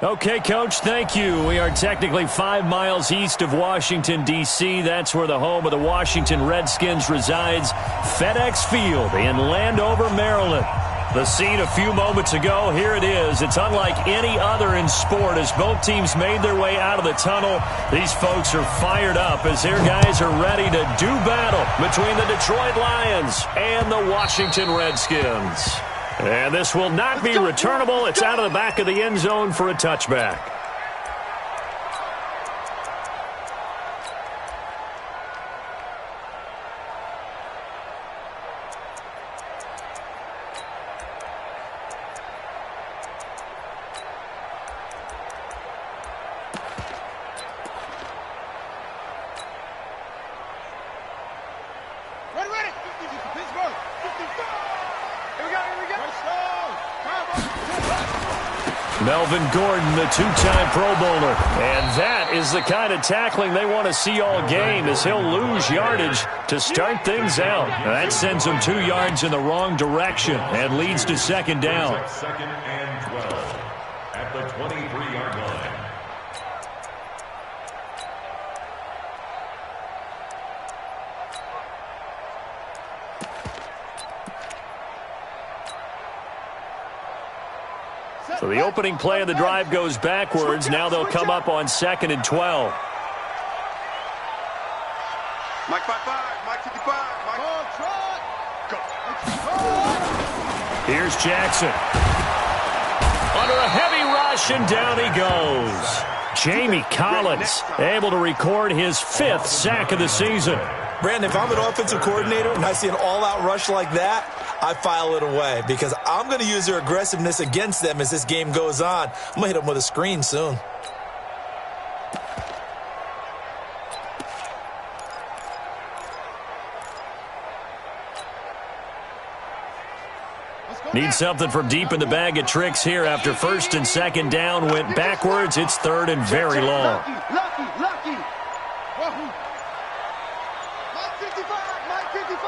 Okay, Coach, thank you. We are technically 5 miles east of Washington, D.C. That's where the home of the Washington Redskins resides, FedEx Field in Landover, Maryland. The scene a few moments ago, here it is. It's unlike any other in sport as both teams made their way out of the tunnel. These folks are fired up as their guys are ready to do battle between the Detroit Lions and the Washington Redskins. And this will not be returnable. It's out of the back of the end zone for a touchback. Melvin Gordon, the two-time Pro Bowler. And that is the kind of tackling they want to see all game as he'll lose yardage to start things out. That sends him 2 yards in the wrong direction and leads to second down. Second and 12 at the 23-yard line. So the opening play of the drive goes backwards. Now they'll come up on 2nd and 12. Mike 5-5, Mike 55, Mike. Here's Jackson. Under a heavy rush, and down he goes. Jamie Collins able to record his 5th sack of the season. Brandon, if I'm an offensive coordinator and I see an all-out rush like that, I file it away because I'm going to use their aggressiveness against them as this game goes on. I'm going to hit them with a screen soon. Need something from deep in the bag of tricks here after 1st and 2nd down went backwards. It's 3rd and very long. Lucky. Wahoo. Mike 55, Mike 55.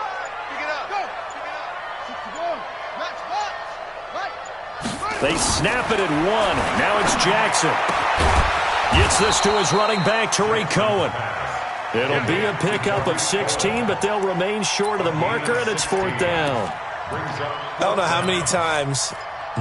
Pick it up. Go. Pick it up. 61. Match box. Mike. They snap it at 1. Now it's Jackson. Gets this to his running back, Tariq Cohen. It'll be a pickup of 16, but they'll remain short of the marker, and it's 4th down. I don't know how many times,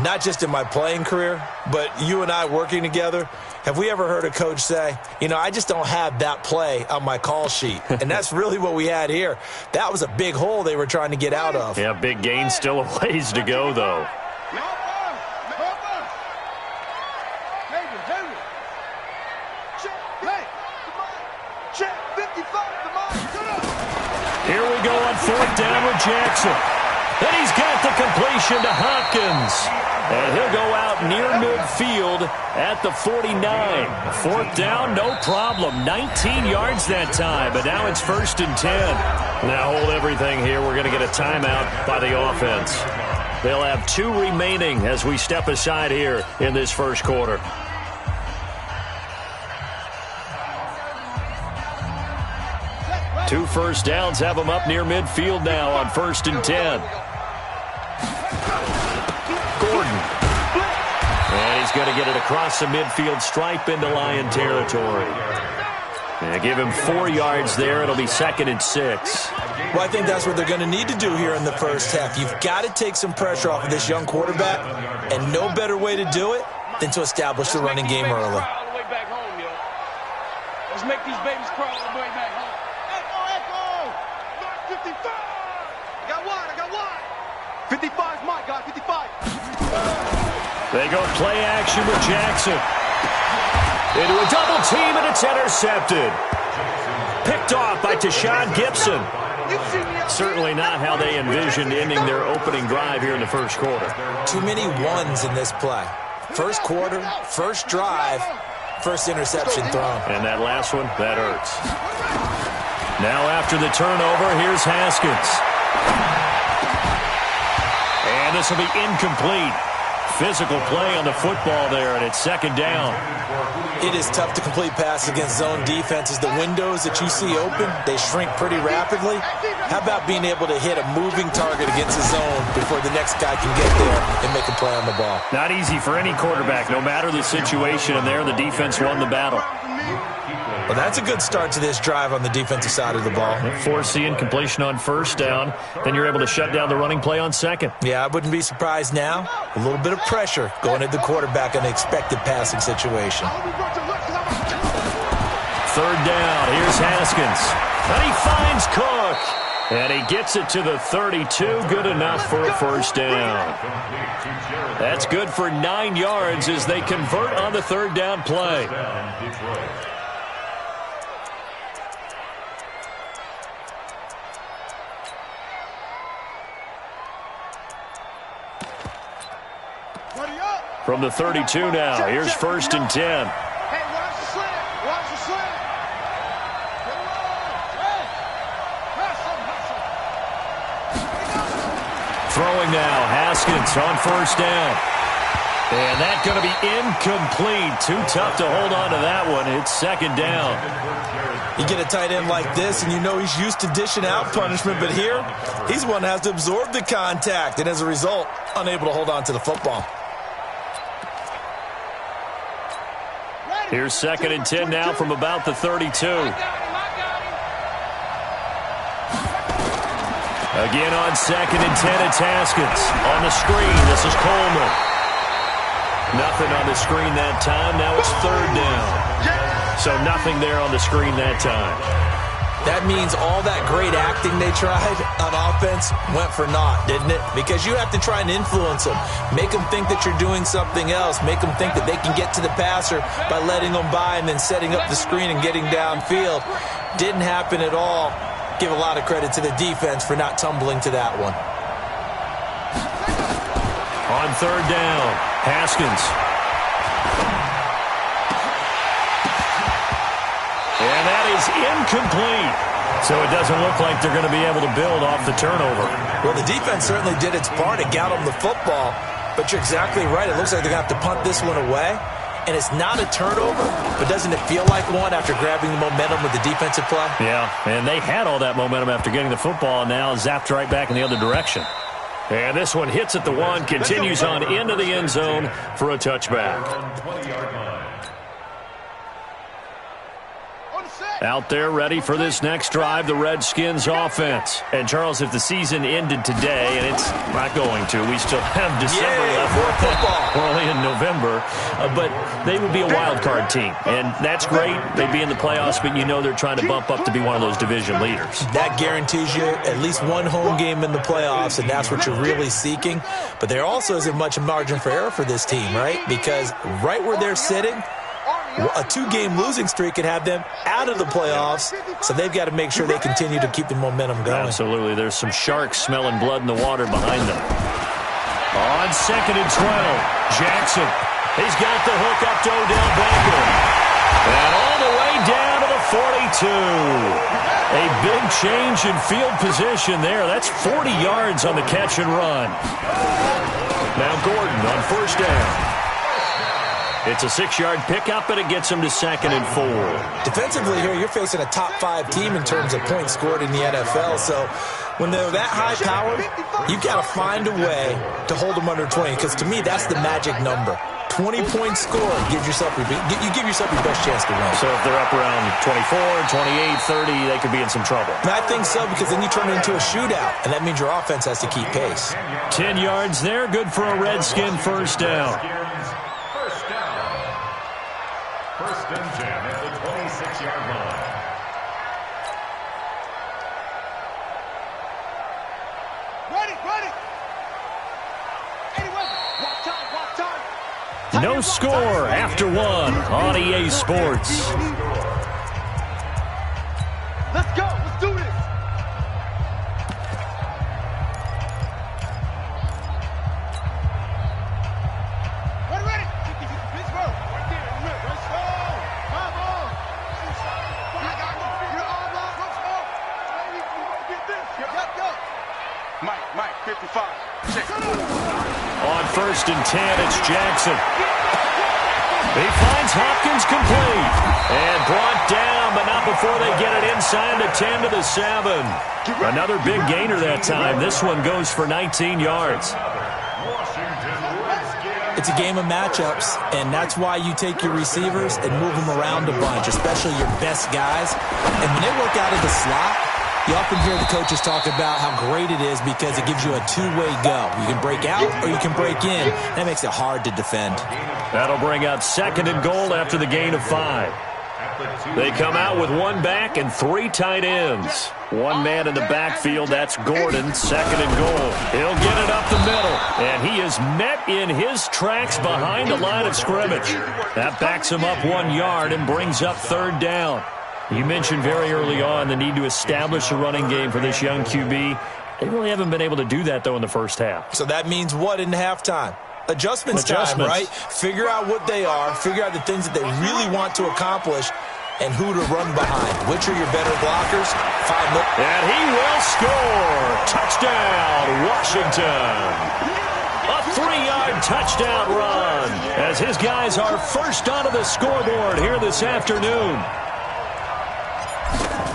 not just in my playing career, but you and I working together, have we ever heard a coach say, you know, I just don't have that play on my call sheet. And that's really what we had here. That was a big hole they were trying to get out of. Yeah, big gain, still a ways to go, though. Here we go on 4th down with Jackson. And he's got the completion to Hopkins. And he'll go out near midfield at the 49. 4th down, no problem. 19 yards that time, but now it's 1st and 10. Now hold everything here. We're going to get a timeout by the offense. They'll have 2 remaining as we step aside here in this first quarter. Two first downs have them up near midfield now on 1st and 10. Gordon. And he's going to get it across the midfield stripe into Lion territory. And give him 4 yards there. It'll be 2nd and 6. Well, I think that's what they're going to need to do here in the first half. You've got to take some pressure off of this young quarterback, and no better way to do it than to establish the running game early. Let's make these babies crawl all the way back home. Echo! Mark 55! I got one. 55's Mike, got 55. They go play action with Jackson. Into a double team, and it's intercepted. Picked off by Tashawn Gibson. Certainly not how they envisioned ending their opening drive here in the first quarter. Too many ones in this play. First quarter, first drive, first interception thrown. And that last one, that hurts. Now after the turnover, here's Haskins. And this will be incomplete. Physical play on the football there, and it's second down. It is tough to complete passes against zone defenses. The windows that you see open, they shrink pretty rapidly. How about being able to hit a moving target against a zone before the next guy can get there and make a play on the ball? Not easy for any quarterback, no matter the situation, and there the defense won the battle. Well, that's a good start to this drive on the defensive side of the ball. Forcing incompletion on first down. Then you're able to shut down the running play on second. Yeah, I wouldn't be surprised now. A little bit of pressure going at the quarterback in an expected passing situation. Third down. Here's Haskins. And he finds Cook. And he gets it to the 32. Good enough for a first down. That's good for 9 yards as they convert on the third down play. From the 32 now, here's first and 10. Hey, watch the slant. Watch the slant. Throwing now, Haskins on first down. And that's going to be incomplete. Too tough to hold on to that one. It's second down. You get a tight end like this, and you know he's used to dishing out punishment, but here, he's one that has to absorb the contact, and as a result, unable to hold on to the football. Here's second and 10 now from about the 32. Again on second and 10, it's Haskins. On the screen, this is Coleman. Nothing on the screen that time. Now it's third down. So nothing there on the screen that time. That means all that great acting they tried on offense went for naught, didn't it? Because you have to try and influence them. Make them think that you're doing something else. Make them think that they can get to the passer by letting them by and then setting up the screen and getting downfield. Didn't happen at all. Give a lot of credit to the defense for not tumbling to that one. On third down, Haskins. And that is incomplete. So it doesn't look like they're going to be able to build off the turnover. Well, the defense certainly did its part to get them the football, but you're exactly right. It looks like they're going to have to punt this one away. And it's not a turnover, but doesn't it feel like one after grabbing the momentum with the defensive play? Yeah, and they had all that momentum after getting the football, and now zapped right back in the other direction. And this one hits at the one, continues on into the end zone for a touchback. Out there ready for this next drive, the Redskins offense. And, Charles, if the season ended today, and it's not going to, we still have December left. More football. We're only in November. But they would be a wild card team. And that's great. They'd be in the playoffs, but you know they're trying to bump up to be one of those division leaders. That guarantees you at least one home game in the playoffs, and that's what you're really seeking. But there also isn't much margin for error for this team, right? Because right where they're sitting, a 2-game losing streak could have them out of the playoffs, so they've got to make sure they continue to keep the momentum going. Absolutely. There's some sharks smelling blood in the water behind them. On second and 12, Jackson. He's got the hook up to Odell Beckham. And all the way down to the 42. A big change in field position there. That's 40 yards on the catch and run. Now Gordon on first down. It's a 6-yard pickup, and it gets him to second and 4. Defensively here, you're facing a top-5 team in terms of points scored in the NFL. So when they're that high-powered, you've got to find a way to hold them under 20. Because to me, that's the magic number. 20 points scored, you give yourself your best chance to win. So if they're up around 24, 28, 30, they could be in some trouble. And I think so, because then you turn it into a shootout, and that means your offense has to keep pace. 10 yards there, good for a Redskin first down. First and 10 at the 26-yard line. Ready. Anyway, watch time. No score after one on EA Sports. Let's go. Let's do this. Ready. Pittsburgh. Right there. Let's go. Come on. I got you. You're all wrong. Let's go. Baby, we want to get this. Yep. Go. Mike, 55. Check. On first and 10. It's Jackson. He finds Hopkins complete. And brought down, but not before they get it inside the 10 to the 7. Another big gainer that time. This one goes for 19 yards. It's a game of matchups, and that's why you take your receivers and move them around a bunch, especially your best guys. And when they work out of the slot, you often hear the coaches talk about how great it is because it gives you a two-way go. You can break out or you can break in. That makes it hard to defend. That'll bring up 2nd and goal after the gain of 5. They come out with one back and 3 tight ends. One man in the backfield, that's Gordon, 2nd and goal. He'll get it up the middle, and he is met in his tracks behind the line of scrimmage. That backs him up 1 yard and brings up 3rd down. You mentioned very early on the need to establish a running game for this young QB. They really haven't been able to do that, though, in the first half. So that means what in halftime? Adjustments time, right? Figure out what they are, figure out the things that they really want to accomplish, and who to run behind. Which are your better blockers? And he will score. Touchdown, Washington. A 3-yard touchdown run as his guys are first onto the scoreboard here this afternoon.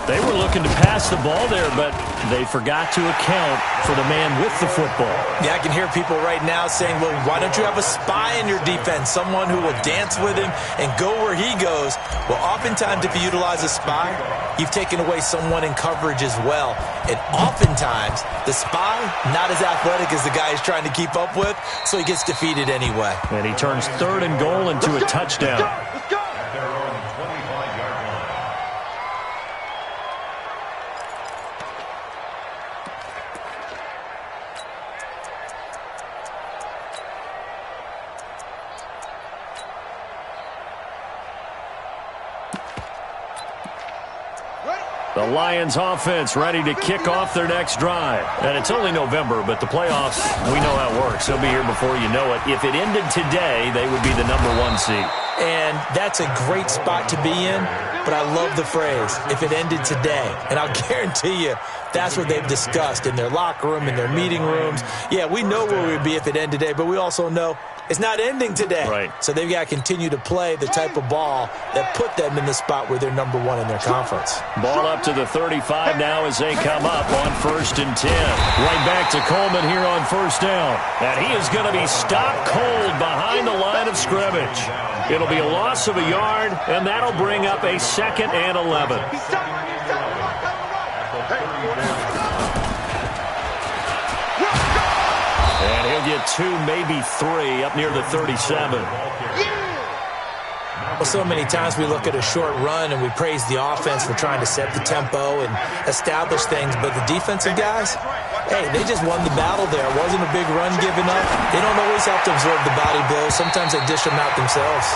They were looking to pass the ball there, but they forgot to account for the man with the football. Yeah, I can hear people right now saying, well, why don't you have a spy in your defense, someone who will dance with him and go where he goes? Well, oftentimes if you utilize a spy, you've taken away someone in coverage as well. And oftentimes, the spy, not as athletic as the guy he's trying to keep up with, so he gets defeated anyway. And he turns 3rd and goal into a touchdown. At their own 25-yard line. The Lions offense ready to kick off their next drive. And it's only November, but the playoffs, we know how it works. They'll be here before you know it. If it ended today, they would be the #1 seed. And that's a great spot to be in, but I love the phrase, if it ended today. And I'll guarantee you, that's what they've discussed in their locker room, in their meeting rooms. Yeah, we know where we'd be if it ended today, but we also know it's not ending today. Right. So they've got to continue to play the type of ball that put them in the spot where they're #1 in their conference. Ball up to the 35 now as they come up on 1st and 10. Right back to Coleman here on 1st down. And he is going to be stopped cold behind the line of scrimmage. It'll be a loss of a yard, and that'll bring up a 2nd and 11. And he'll get 2, maybe 3, up near the 37. Well, so many times we look at a short run and we praise the offense for trying to set the tempo and establish things, but the defensive guys, hey, they just won the battle there. It wasn't a big run given up. They don't always have to absorb the body blows. Sometimes they dish them out themselves.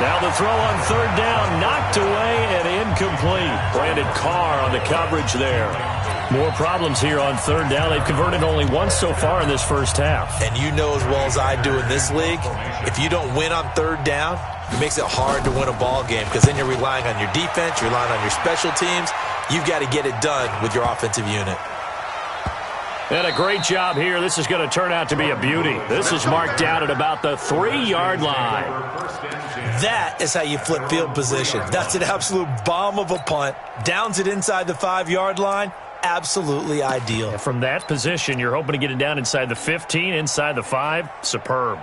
Now the throw on 3rd down, knocked away and incomplete. Brandon Carr on the coverage there. More problems here on 3rd down. They've converted only once so far in this first half. And you know as well as I do in this league, if you don't win on 3rd down, it makes it hard to win a ball game because then you're relying on your defense, you're relying on your special teams. You've got to get it done with your offensive unit. And a great job here. This is going to turn out to be a beauty. This is marked down at about the 3-yard line. That is how you flip field position. That's an absolute bomb of a punt. Downs it inside the 5-yard line. Absolutely ideal. From that position, you're hoping to get it down inside the 15, inside the 5. Superb.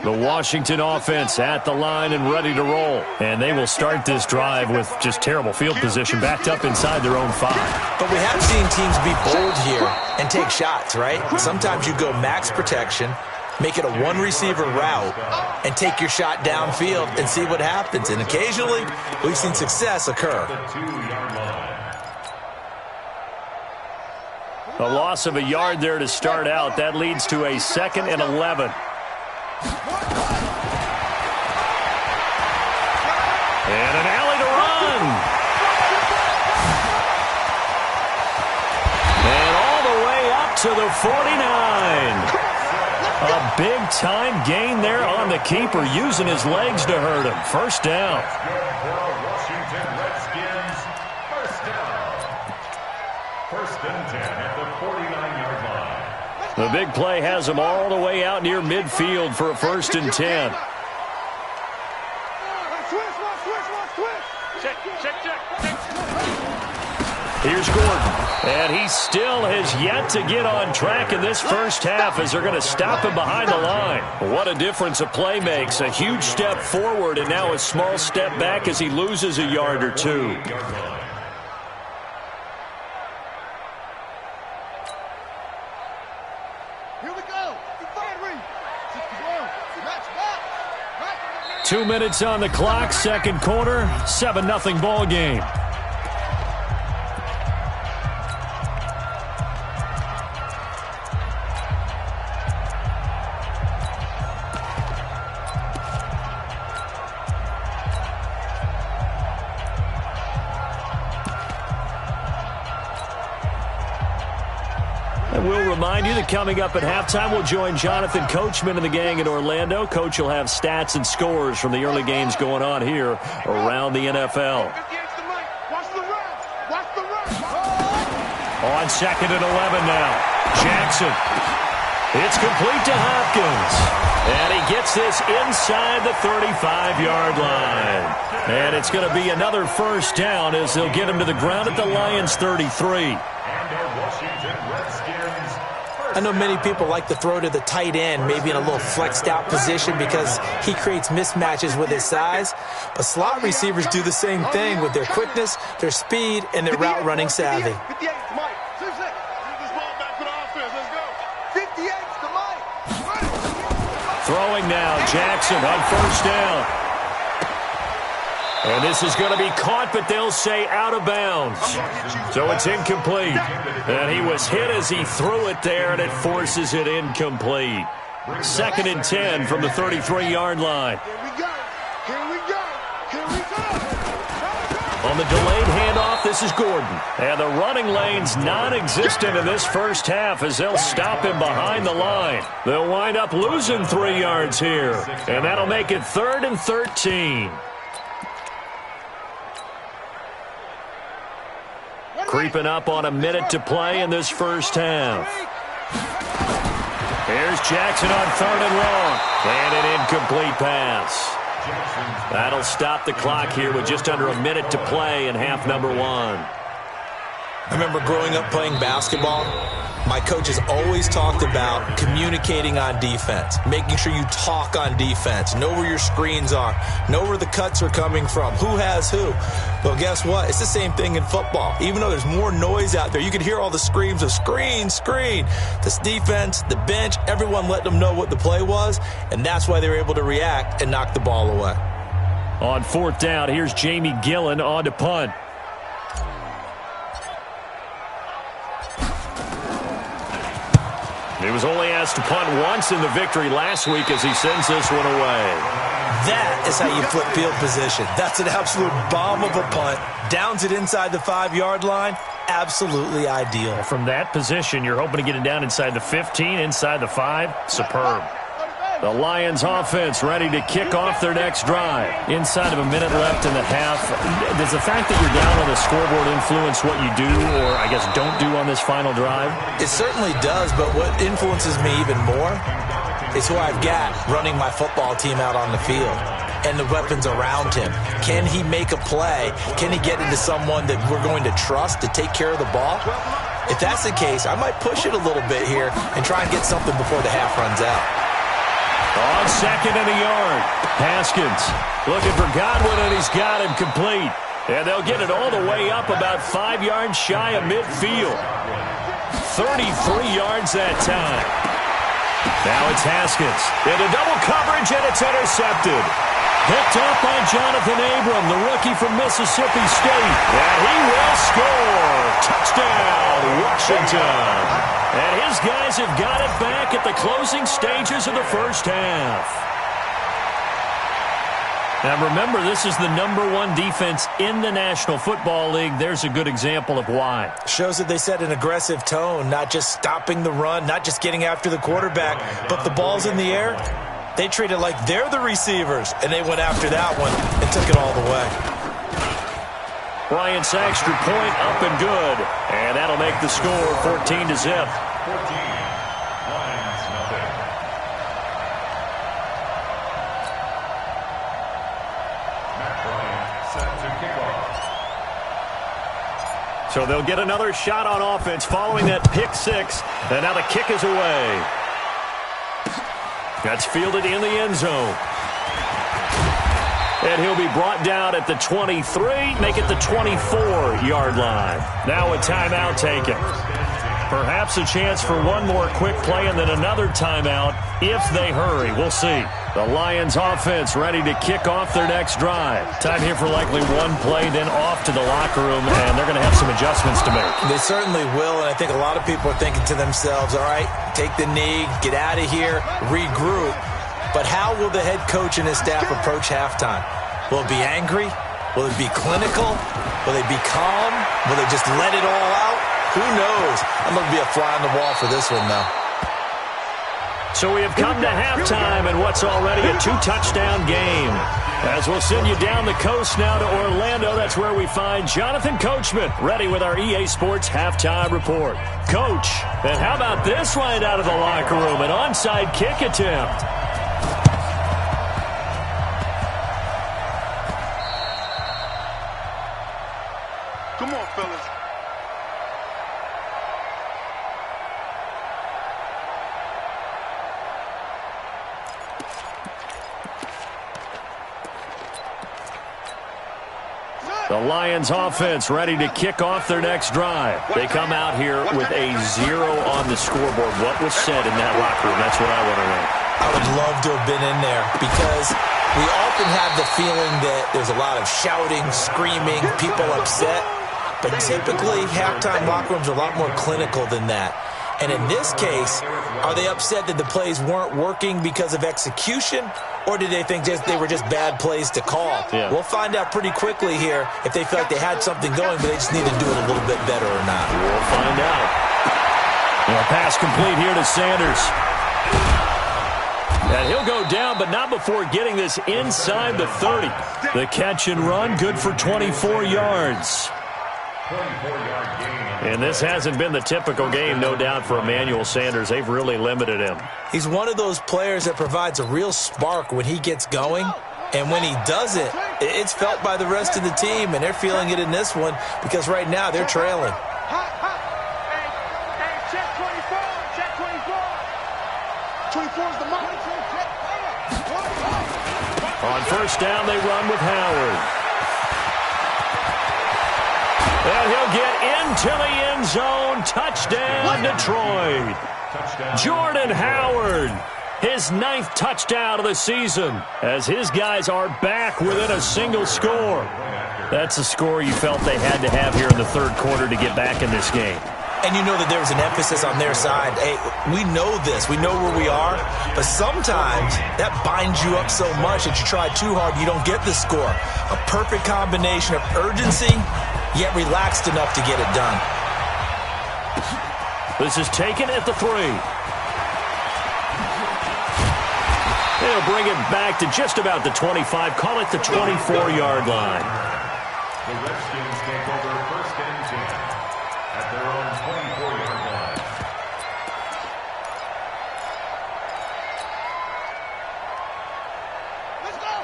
The Washington offense at the line and ready to roll. And they will start this drive with just terrible field position backed up inside their own 5. But we have seen teams be bold here and take shots, right? Sometimes you go max protection, make it a one-receiver route, and take your shot downfield and see what happens. And occasionally, we've seen success occur. A loss of a yard there to start out. That leads to a 2nd and 11. And an alley to run. And all the way up to the 49. A big-time gain there on the keeper, using his legs to hurt him. 1st down. Washington Redskins, 1st down. 1st and 10 at the 49-yard line. The big play has him all the way out near midfield for a 1st and 10. Here's Gordon, and he still has yet to get on track in this first half as they're going to stop him behind the line. What a difference a play makes. A huge step forward and now a small step back as he loses a yard or two. Here we go. 2 minutes on the clock, second quarter, 7-0 ball game. We'll remind you that coming up at halftime, we'll join Jonathan Coachman and the gang in Orlando. Coach will have stats and scores from the early games going on here around the NFL. On 2nd and 11 now. Jackson. It's complete to Hopkins. And he gets this inside the 35-yard line. And it's going to be another first down as they'll get him to the ground at the Lions' 33. I know many people like to throw to the tight end, maybe in a little flexed out position because he creates mismatches with his size. But slot receivers do the same thing with their quickness, their speed, and their route running savvy. Throwing now, Jackson on first down. And this is going to be caught, but they'll say out of bounds. So it's incomplete. And he was hit as he threw it there, and it forces it incomplete. 2nd and 10 from the 33-yard line. On the delayed handoff, this is Gordon. And the running lane's non-existent in this first half as they'll stop him behind the line. They'll wind up losing 3 yards here. And that'll make it 3rd and 13. Creeping up on a minute to play in this first half. Here's Jackson on 3rd and long. And an incomplete pass. That'll stop the clock here with just under a minute to play in half number 1. I remember growing up playing basketball. My coaches always talked about communicating on defense, making sure you talk on defense, know where your screens are, know where the cuts are coming from, who has who. Well, guess what? It's the same thing in football. Even though there's more noise out there, you can hear all the screams of screen, screen. This defense, the bench, everyone let them know what the play was, and that's why they were able to react and knock the ball away. On 4th down, here's Jamie Gillen on to punt. He was only asked to punt once in the victory last week as he sends this one away. That is how you flip field position. That's an absolute bomb of a punt. Downs it inside the 5-yard line. Absolutely ideal. From that position, you're hoping to get it down inside the 15, inside the 5. Superb. The Lions offense ready to kick off their next drive. Inside of a minute left in the half. Does the fact that you're down on the scoreboard influence what you do or, I guess, don't do on this final drive? It certainly does, but what influences me even more is who I've got running my football team out on the field and the weapons around him. Can he make a play? Can he get into someone that we're going to trust to take care of the ball? If that's the case, I might push it a little bit here and try and get something before the half runs out. On 2nd and a yard, Haskins looking for Godwin, and he's got him complete. And they'll get it all the way up about 5 yards shy of midfield. 33 yards that time. Now it's Haskins into double coverage, and it's intercepted. Picked up by Jonathan Abram, the rookie from Mississippi State. And he will score. Touchdown, Washington. And his guys have got it back at the closing stages of the first half. Now remember, this is the #1 defense in the National Football League. There's a good example of why. Shows that they set an aggressive tone, not just stopping the run, not just getting after the quarterback, but the ball's in the air. They treat it like they're the receivers, and they went after that one and took it all the way. Bryant's extra point up and good. And that'll make the score 14-0. So they'll get another shot on offense following that pick six. And now the kick is away. That's fielded in the end zone. And he'll be brought down at the 23, make it the 24-yard line. Now a timeout taken. Perhaps a chance for one more quick play and then another timeout if they hurry. We'll see. The Lions offense ready to kick off their next drive. Time here for likely one play, then off to the locker room, and they're going to have some adjustments to make. They certainly will, and I think a lot of people are thinking to themselves, all right, take the knee, get out of here, regroup. But how will the head coach and his staff approach halftime? Will it be angry? Will it be clinical? Will they be calm? Will they just let it all out? Who knows? I'm going to be a fly on the wall for this one, though. So we have come to halftime in what's already a two-touchdown game. As we'll send you down the coast now to Orlando, that's where we find Jonathan Coachman ready with our EA Sports Halftime Report. Coach, and how about this right out of the locker room? An onside kick attempt. Come on, fellas. The Lions offense ready to kick off their next drive. They come out here with a 0 on the scoreboard. What was said in that locker room? That's what I want to know. I would love to have been in there because we often have the feeling that there's a lot of shouting, screaming, people upset. But typically, halftime locker rooms are a lot more clinical than that. And in this case, are they upset that the plays weren't working because of execution? Or did they think they were just bad plays to call? Yeah. We'll find out pretty quickly here if they feel like they had something going, but they just need to do it a little bit better or not. We'll find out. A pass complete here to Sanders. And he'll go down, but not before getting this inside the 30. The catch and run, good for 24 yards. 24-yard gain. And this hasn't been the typical game, no doubt, for Emmanuel Sanders. They've really limited him. He's one of those players that provides a real spark when he gets going. And when he does it, it's felt by the rest of the team, and they're feeling it in this one because right now they're trailing. Hey, check 24. Check 24. 24 is the mark. On first down, they run with Howard. And he'll get into the end zone. Touchdown, Detroit. Jordan Howard, his 9th touchdown of the season, as his guys are back within a single score. That's a score you felt they had to have here in the third quarter to get back in this game. And you know that there was an emphasis on their side. Hey, we know this. We know where we are. But sometimes that binds you up so much that you try too hard, you don't get the score. A perfect combination of urgency, yet relaxed enough to get it done. This is taken at the 3. They'll bring it back to just about the 25. Call it the 24-yard line. The Redskins take over first and 10 at their own 24-yard line.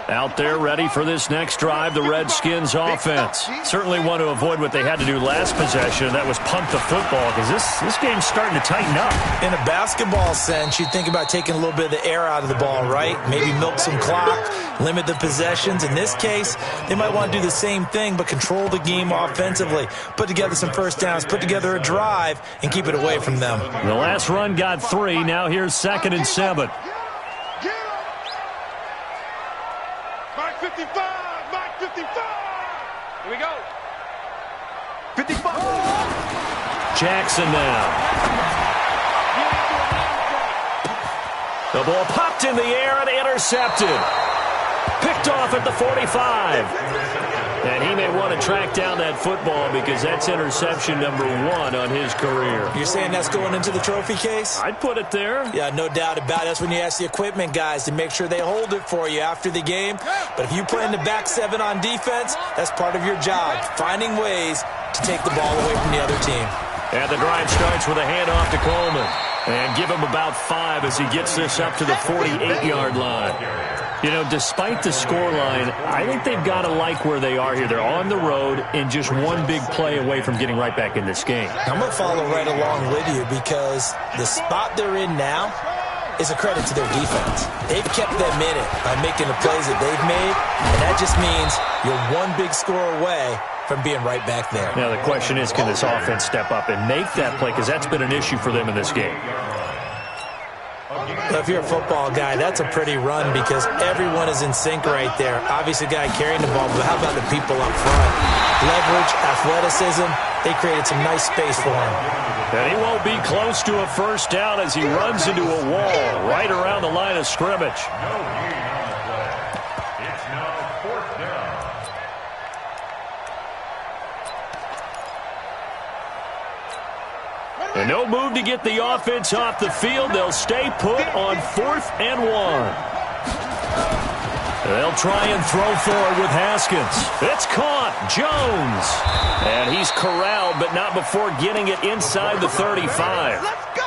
Out there ready for this next drive, the Redskins offense. Certainly want to avoid what they had to do last possession. That was punt the football because this game's starting to tighten up. In a basketball sense, you think about taking a little bit of the air out of the ball, right? Maybe milk some clock, limit the possessions. In this case, they might want to do the same thing but control the game offensively. Put together some first downs, put together a drive, and keep it away from them. The last run got 3. Now here's 2nd and 7. Mike 55. Mike 55. Here we go. 55. Jackson now. The ball popped in the air and intercepted. Picked off at the 45. And he may want to track down that football because that's interception number 1 on his career. You're saying that's going into the trophy case? I'd put it there. Yeah, no doubt about it. That's when you ask the equipment guys to make sure they hold it for you after the game. But if you play in the back 7 on defense, that's part of your job, finding ways to take the ball away from the other team. And the drive starts with a handoff to Coleman. And give him about 5 as he gets this up to the 48-yard line. You know, despite the scoreline, I think they've got to like where they are here. They're on the road and just one big play away from getting right back in this game. I'm going to follow right along with you because the spot they're in now is a credit to their defense. They've kept them in it by making the plays that they've made, and that just means you're one big score away from being right back there. Now, the question is, can this offense step up and make that play? Because that's been an issue for them in this game. Well, if you're a football guy, that's a pretty run because everyone is in sync right there. Obviously, the guy carrying the ball, but how about the people up front? Leverage, athleticism, they created some nice space for him. And he won't be close to a first down as he runs into a wall right around the line of scrimmage. No gain on the play. It's now 4th down. And no move to get the offense off the field. They'll stay put on 4th and 1. They'll try and throw forward with Haskins. It's caught. Jones. And he's corralled, but not before getting it inside the 35.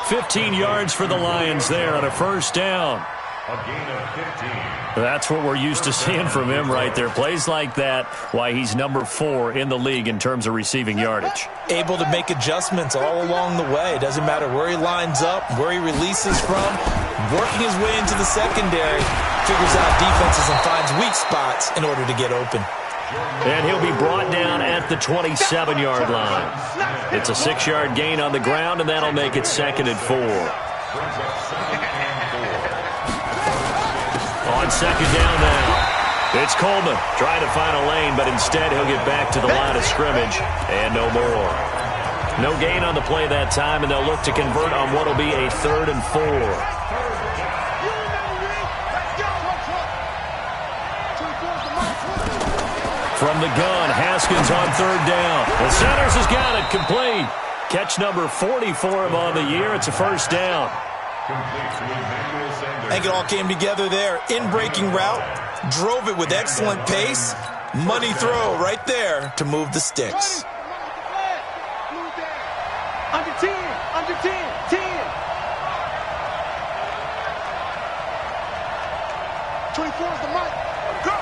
15 yards for the Lions there on a first down. A gain of 15. That's what we're used to seeing from him right there. Plays like that, why he's number 4 in the league in terms of receiving yardage. Able to make adjustments all along the way. Doesn't matter where he lines up, where he releases from. Working his way into the secondary, figures out defenses and finds weak spots in order to get open. And he'll be brought down at the 27-yard line. It's a 6-yard gain on the ground, and that'll make it 2nd and 4. On 2nd down now. It's Coleman trying to find a lane, but instead he'll get back to the line of scrimmage and no more. No gain on the play that time, and they'll look to convert on what will be a 3rd and 4. From the gun, Haskins on 3rd down. The Centers has got it complete. Catch number 40 for him on the year. It's a first down. I think it all came together there. In-breaking route, drove it with excellent pace. Money throw right there to move the sticks. Under 10, under 10, 10. 24 is the mic. Go.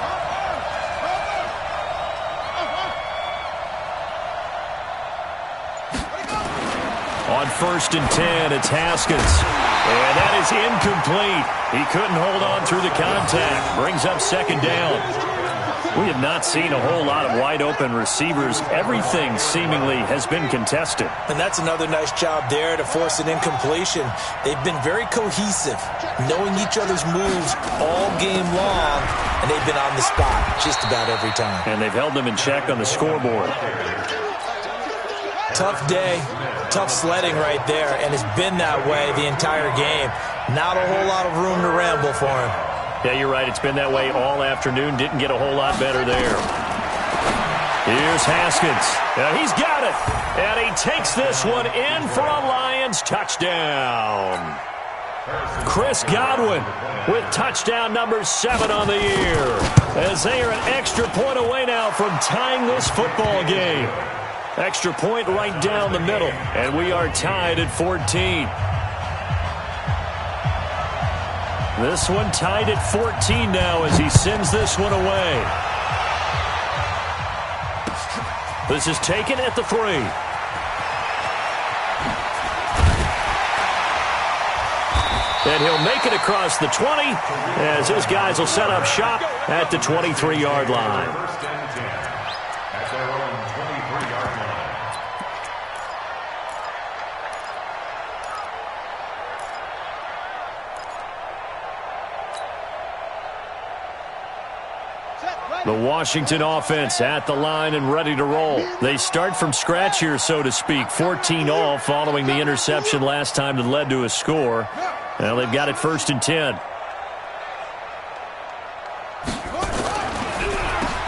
On 1st and 10, it's Haskins. And that is incomplete. He couldn't hold on through the contact. Brings up 2nd down. We have not seen a whole lot of wide-open receivers. Everything seemingly has been contested. And that's another nice job there to force an incompletion. They've been very cohesive, knowing each other's moves all game long, and they've been on the spot just about every time. And they've held them in check on the scoreboard. Tough day, tough sledding right there, and it's been that way the entire game. Not a whole lot of room to ramble for him. Yeah, you're right. It's been that way all afternoon. Didn't get a whole lot better there. Here's Haskins. Now he's got it. And he takes this one in for a Lions touchdown. Chris Godwin with touchdown number 7 on the year. As they are an extra point away now from tying this football game. Extra point right down the middle. And we are tied at 14. This one tied at 14 now as he sends this one away. This is taken at the 3. And he'll make it across the 20 as his guys will set up shop at the 23-yard line. At their own 23-yard line. The Washington offense at the line and ready to roll. They start from scratch here, so to speak. 14 all following the interception last time that led to a score. Well, they've got it 1st and 10.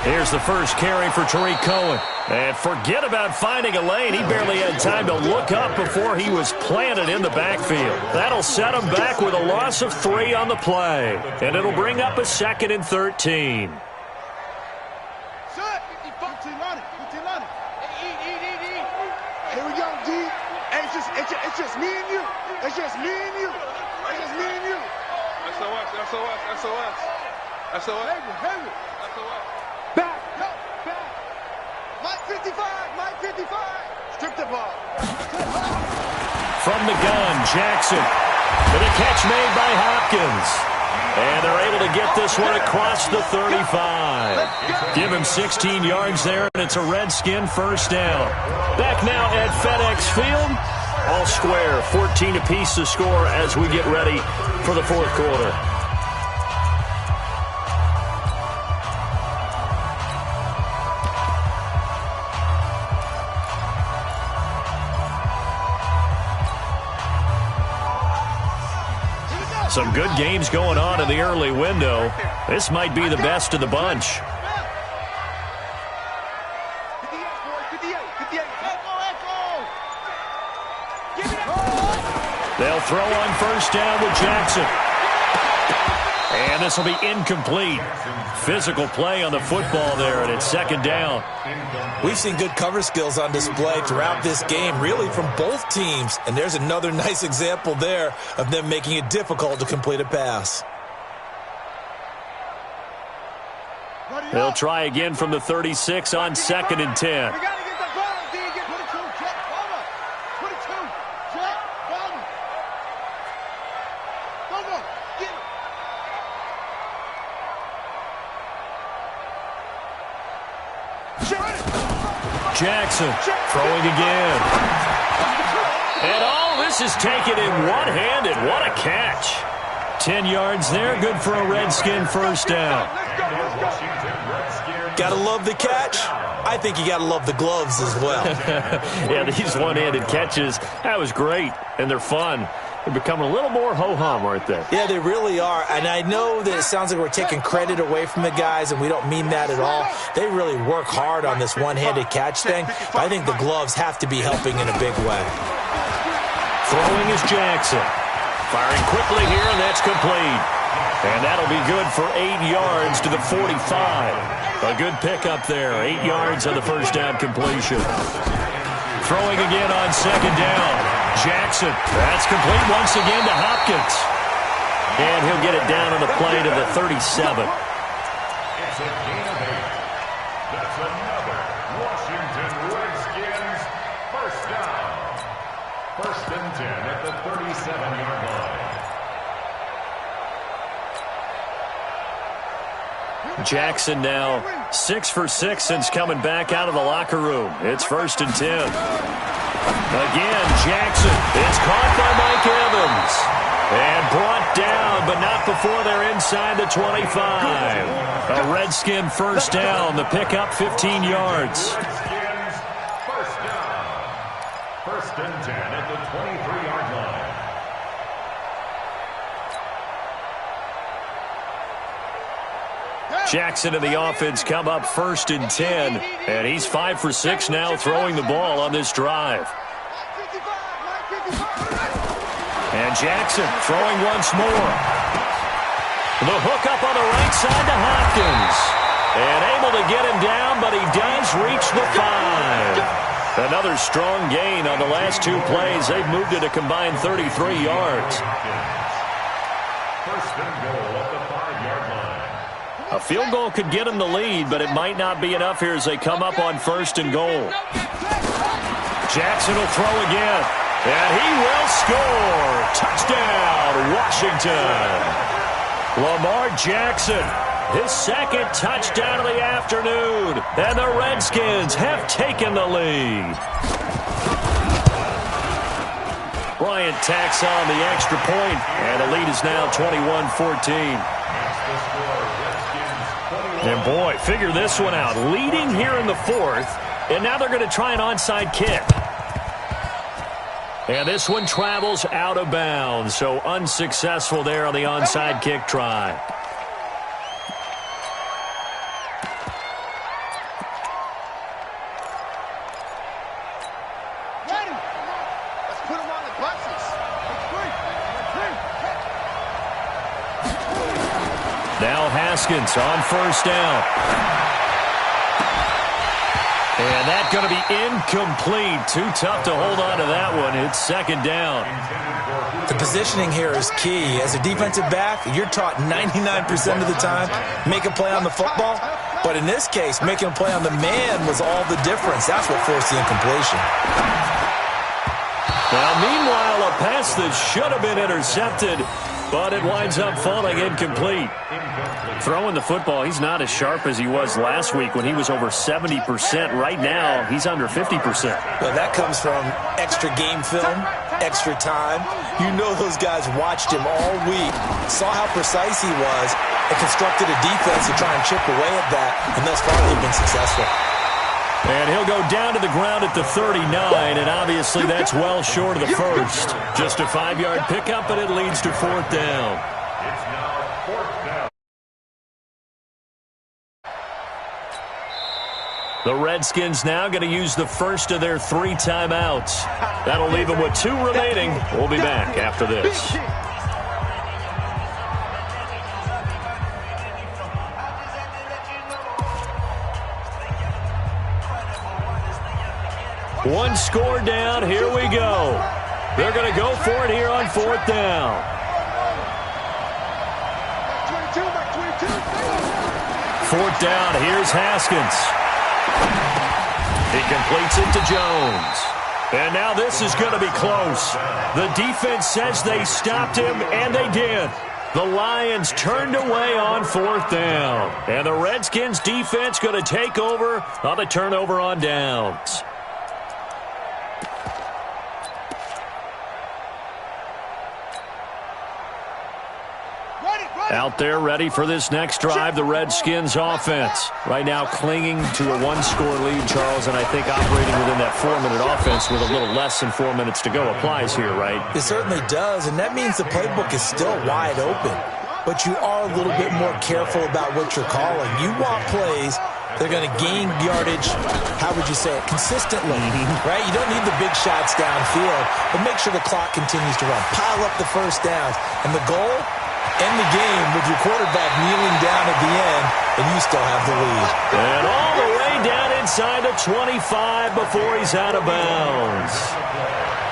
Here's the first carry for Tariq Cohen. And forget about finding a lane. He barely had time to look up before he was planted in the backfield. That'll set him back with a loss of 3 on the play. And it'll bring up a 2nd and 13. Here we go, D. Hey, it's just me and you. It's just me and you. It's just me and you. SOS, SOS, SOS. That's the way. Heavy. That's the way. Back. Go. Back. Mike 55. Mike 55. Strip the ball. From the gun, Jackson. And a catch made by Hopkins. And they're able to get this one across the 35. Give him 16 yards there, and it's a Redskin first down. Back now at FedEx Field. All square, 14 apiece to score as we get ready for the fourth quarter. Some good games going on in the early window. This might be the best of the bunch. 58, 58. Echo. Give it up. They'll throw on first down with Jackson. And this will be incomplete. Physical play on the football there, and it's second down. We've seen good cover skills on display throughout this game, really from both teams. And there's another nice example there of them making it difficult to complete a pass. They'll try again from the 36 on 2nd and 10. We got to get the ball. Get 22. Check. Ball. 22. Check. Ball. Go. Get it. Jackson throwing again. And all this is taken in one-handed. What a catch. 10 yards there. Good for a Redskin first down. Gotta love the catch. I think you gotta love the gloves as well. Yeah, these one-handed catches, that was great. And they're fun. They're becoming a little more ho-hum, aren't they? Yeah, they really are. And I know that it sounds like we're taking credit away from the guys, and we don't mean that at all. They really work hard on this one-handed catch thing, but I think the gloves have to be helping in a big way. Throwing is Jackson. Firing quickly here, and that's complete. And that'll be good for 8 yards to the 45. A good pickup there. 8 yards on the first down completion. Throwing again on second down. Jackson, that's complete once again to Hopkins. And he'll get it down on the play to the 37. It's a gain of 8. That's another Washington Redskins first down. First and 10 at the 37-yard line. Jackson now 6 for 6 since coming back out of the locker room. It's first and 10. Again, Jackson. It's caught by Mike Evans. And brought down, but not before they're inside the 25. A Redskin first down. The pickup 15 yards. Redskins first down. First and 10 at the 23-yard line. Jackson and the offense come up first and 10. And he's 5 for 6 now throwing the ball on this drive. And Jackson throwing once more. The hook up on the right side to Hopkins. And able to get him down, but he does reach the 5. Another strong gain on the last 2 plays. They've moved it a combined 33 yards. First and goal at the 5-yard line. A field goal could get them the lead, but it might not be enough here as they come up on first and goal. Jackson will throw again, and he will score. Touchdown, Washington. Lamar Jackson, his second touchdown of the afternoon, and the Redskins have taken the lead. Bryant tacks on the extra point, and the lead is now 21-14. And boy, figure this one out. Leading here in the 4th, and now they're going to try an onside kick. And this one travels out of bounds, so unsuccessful there on the onside kick try. Ready. Let's put him on the buses. Now Haskins on first down. And that's going to be incomplete. Too tough to hold on to that one. It's second down. The positioning here is key. As a defensive back, you're taught 99% of the time, make a play on the football. But in this case, making a play on the man was all the difference. That's what forced the incompletion. Now, meanwhile, a pass that should have been intercepted, but it winds up falling incomplete. Throwing the football, he's not as sharp as he was last week when he was over 70%. Right now, he's under 50%. Well, that comes from extra game film, extra time. You know those guys watched him all week, saw how precise he was, and constructed a defense to try and chip away at that, and thus far they've been successful. And he'll go down to the ground at the 39, and obviously that's well short of the first. Just a 5-yard pickup, and it leads to fourth down. It's now fourth down. The Redskins now going to use the first of their 3 timeouts. That'll leave them with 2 remaining. We'll be back after this. One score down. Here we go. They're going to go for it here on fourth down. Fourth down. Here's Haskins. He completes it to Jones. And now this is going to be close. The defense says they stopped him, and they did. The Lions turned away on fourth down. And the Redskins defense going to take over on the turnover on downs. Out there ready for this next drive, the Redskins offense. Right now clinging to a 1-score lead, Charles, and I think operating within that 4-minute offense with a little less than 4 minutes to go applies here, right? It certainly does, and that means the playbook is still wide open. But you are a little bit more careful about what you're calling. You want plays that are going to gain yardage, how would you say it, consistently, right? You don't need the big shots downfield, but make sure the clock continues to run. Pile up the first downs, and the goal, end the game with your quarterback kneeling down at the end, and you still have the lead. And all the way down inside the 25 before he's out of bounds.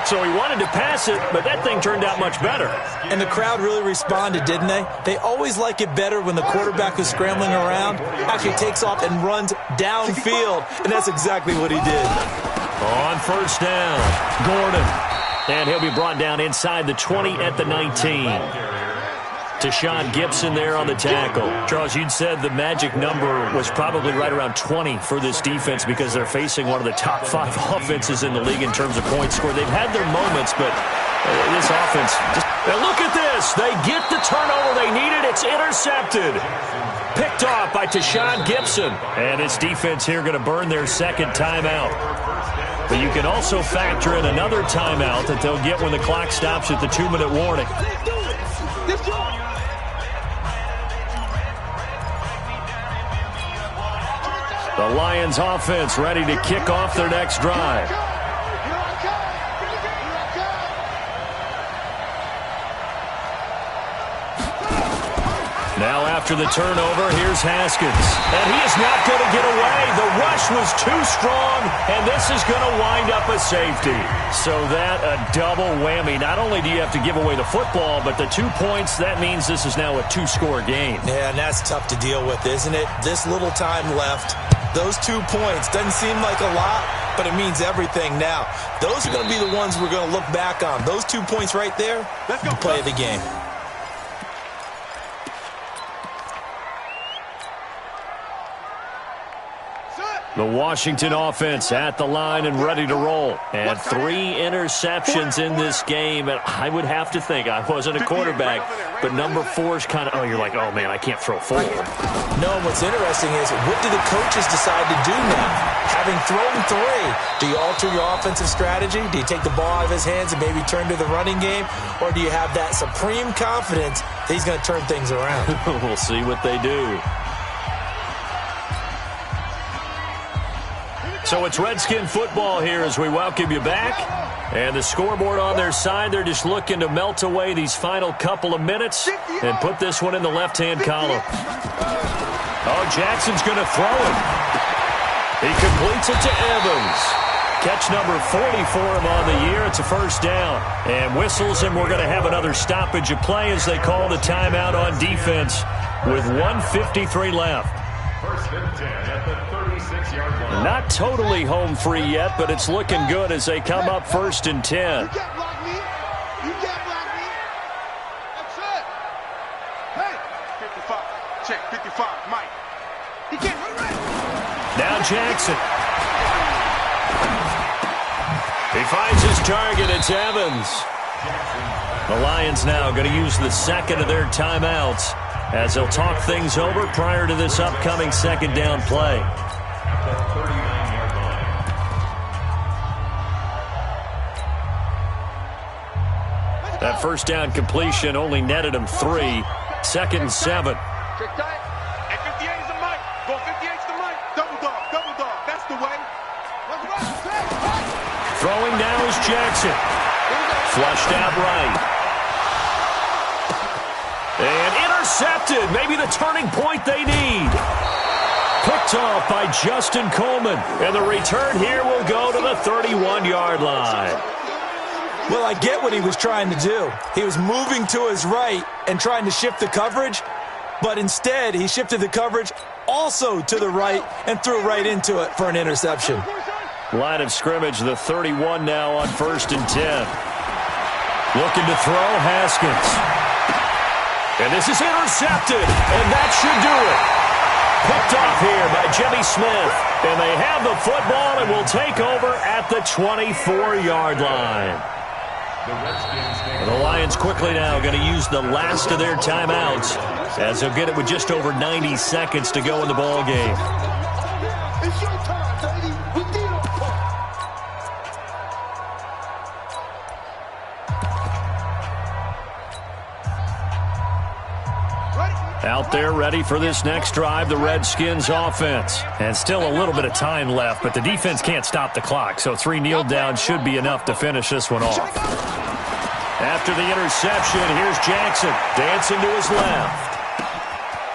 So he wanted to pass it, but that thing turned out much better. And the crowd really responded, didn't they? They always like it better when the quarterback is scrambling around, actually takes off and runs downfield, and that's exactly what he did. On first down, Gordon. And he'll be brought down inside the 20 at the 19. Tashawn Gibson there on the tackle. Charles, you'd said the magic number was probably right around 20 for this defense because they're facing one of the top 5 offenses in the league in terms of points scored. They've had their moments, but this offense just... Now look at this. They get the turnover they needed. It's intercepted. Picked off by Tashawn Gibson. And this defense here going to burn their second timeout. But you can also factor in another timeout that they'll get when the clock stops at the 2-minute warning. The Lions offense ready to kick off their next drive. Now after the turnover, here's Haskins. And he is not going to get away. The rush was too strong, and this is going to wind up a safety. So that a double whammy. Not only do you have to give away the football, but the 2 points, that means this is now a 2-score game. Yeah, and that's tough to deal with, isn't it? This little time left. Those 2 points doesn't seem like a lot, but it means everything now. Those are going to be the ones we're going to look back on. Those 2 points right there, the play of the game. The Washington offense at the line and ready to roll. And 3 interceptions in this game. And I would have to think, I wasn't a quarterback, but number 4 is kind of, oh, you're like, oh, man, I can't throw forward. No, what's interesting is, what do the coaches decide to do now? Having thrown 3, do you alter your offensive strategy? Do you take the ball out of his hands and maybe turn to the running game? Or do you have that supreme confidence that he's going to turn things around? We'll see what they do. So it's Redskin football here as we welcome you back. And the scoreboard on their side, they're just looking to melt away these final couple of minutes and put this one in the left-hand column. Oh, Jackson's going to throw it. He completes it to Evans. Catch number 40 for him on the year. It's a first down. And whistles, and we're going to have another stoppage of play as they call the timeout on defense with 1:53 left. First and 10 at the 36-yard line. Not totally home free yet, but it's looking good as they come up first and 10. You can't block me. You can't block me. That's it. Hey. 55. Check. 55. Mike. He can't run right. Now Jackson. He finds his target. It's Evans. The Lions now going to use the second of their timeouts as they'll talk things over prior to this upcoming second down play. At the 39-yard line. That first down completion only netted him 3. 2nd and 7. Trick tight. And 58 is the Mike. Go 58 is the Mike. Double dog. Double dog. That's the way. Throwing now is Jackson. Flushed out right. And intercepted. Maybe the turning point they need. Picked off by Justin Coleman. And the return here will go to the 31-yard line. Well, I get what he was trying to do. He was moving to his right and trying to shift the coverage, but instead he shifted the coverage also to the right and threw right into it for an interception. Line of scrimmage, the 31 now on 1st and 10. Looking to throw, Haskins. And this is intercepted, and that should do it. Picked off here by Jimmy Smith. And they have the football and will take over at the 24-yard line. The Lions quickly now going to use the last of their timeouts as they'll get it with just over 90 seconds to go in the ball game. It's your time, baby. We did our part. Out there ready for this next drive, the Redskins offense. And still a little bit of time left, but the defense can't stop the clock, so 3 kneel downs should be enough to finish this one off. After the interception, here's Jackson dancing to his left.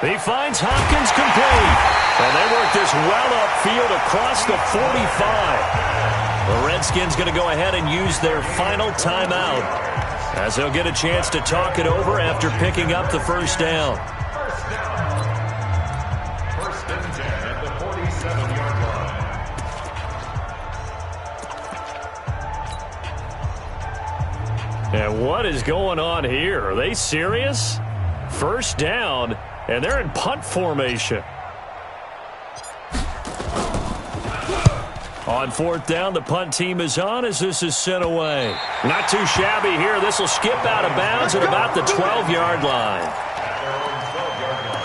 He finds Hopkins complete. And they work this well upfield across the 45. The Redskins going to go ahead and use their final timeout as they'll get a chance to talk it over after picking up the first down. First and 10 at the 47-yard line. And what is going on here? Are they serious? First down, and they're in punt formation. On 4th down, the punt team is on as this is sent away. Not too shabby here. This will skip out of bounds at about the 12-yard line. At their own 12-yard line.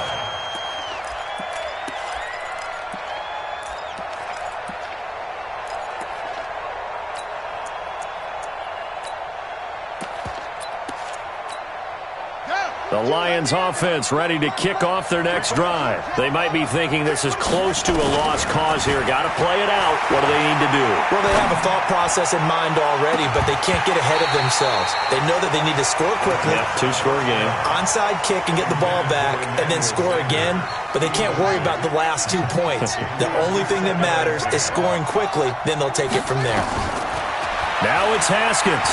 The Lions offense ready to kick off their next drive. They might be thinking this is close to a lost cause here. Got to play it out. What do they need to do? Well, they have a thought process in mind already, but they can't get ahead of themselves. They know that they need to score quickly. Yep, 2-score game. Onside kick and get the ball back and then score again, but they can't worry about the last 2 points. The only thing that matters is scoring quickly, then they'll take it from there. Now it's Haskins.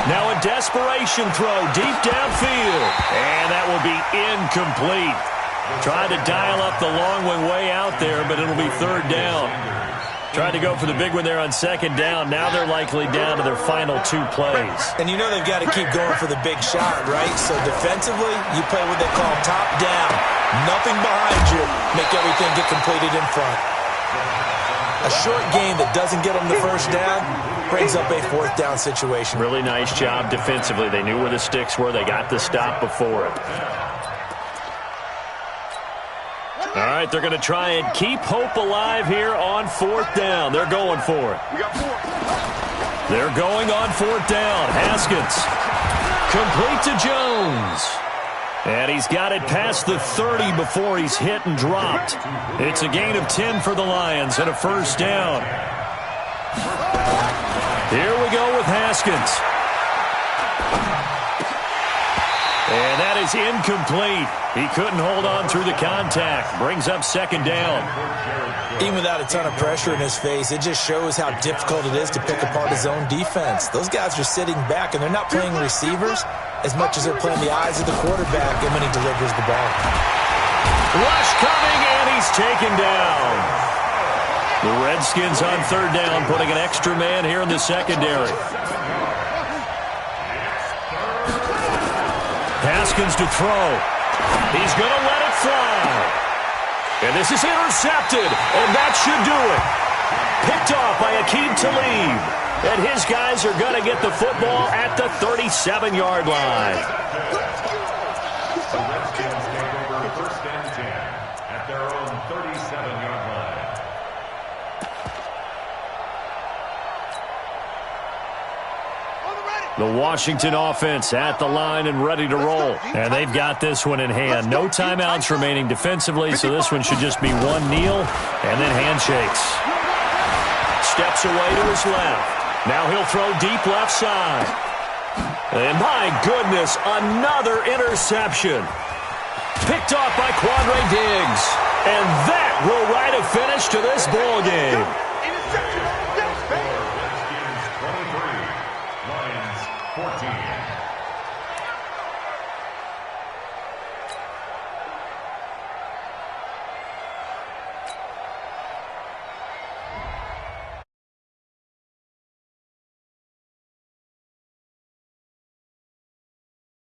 Now a desperation throw deep downfield. And that will be incomplete. Tried to dial up the long one way out there, but it'll be 3rd down. Tried to go for the big one there on 2nd down. Now they're likely down to their final 2 plays. And you know they've got to keep going for the big shot, right? So defensively, you play what they call top down. Nothing behind you. Make everything get completed in front. A short game that doesn't get them the first down brings up a 4th down situation. Really nice job defensively. They knew where the sticks were. They got the stop before it. All right, they're going to try and keep hope alive here on 4th down. They're going for it. They're going on 4th down. Haskins. Complete to Jones. And he's got it past the 30 before he's hit and dropped. It's a gain of 10 for the Lions and a first down. Here we go with Haskins. And that is incomplete. He couldn't hold on through the contact. Brings up second down. Even without a ton of pressure in his face, it just shows how difficult it is to pick apart his own defense. Those guys are sitting back, and they're not playing receivers as much as they're playing the eyes of the quarterback and when he delivers the ball. Rush coming, and he's taken down. The Redskins on third down, putting an extra man here in the secondary. Haskins to throw. He's going to let it fly. And this is intercepted, and that should do it. Picked off by Aqib Talib. And his guys are going to get the football at the 37-yard line. The Redskins take over first and 10 at their own 37-yard line. The Washington offense at the line and ready to roll. And they've got this one in hand. No timeouts remaining defensively, so this one should just be one kneel and then handshakes. Steps away to his left. Now he'll throw deep left side. And my goodness, another interception. Picked off by Quandre Diggs. And that will write a finish to this ball game. Redskins 23, Lions 14.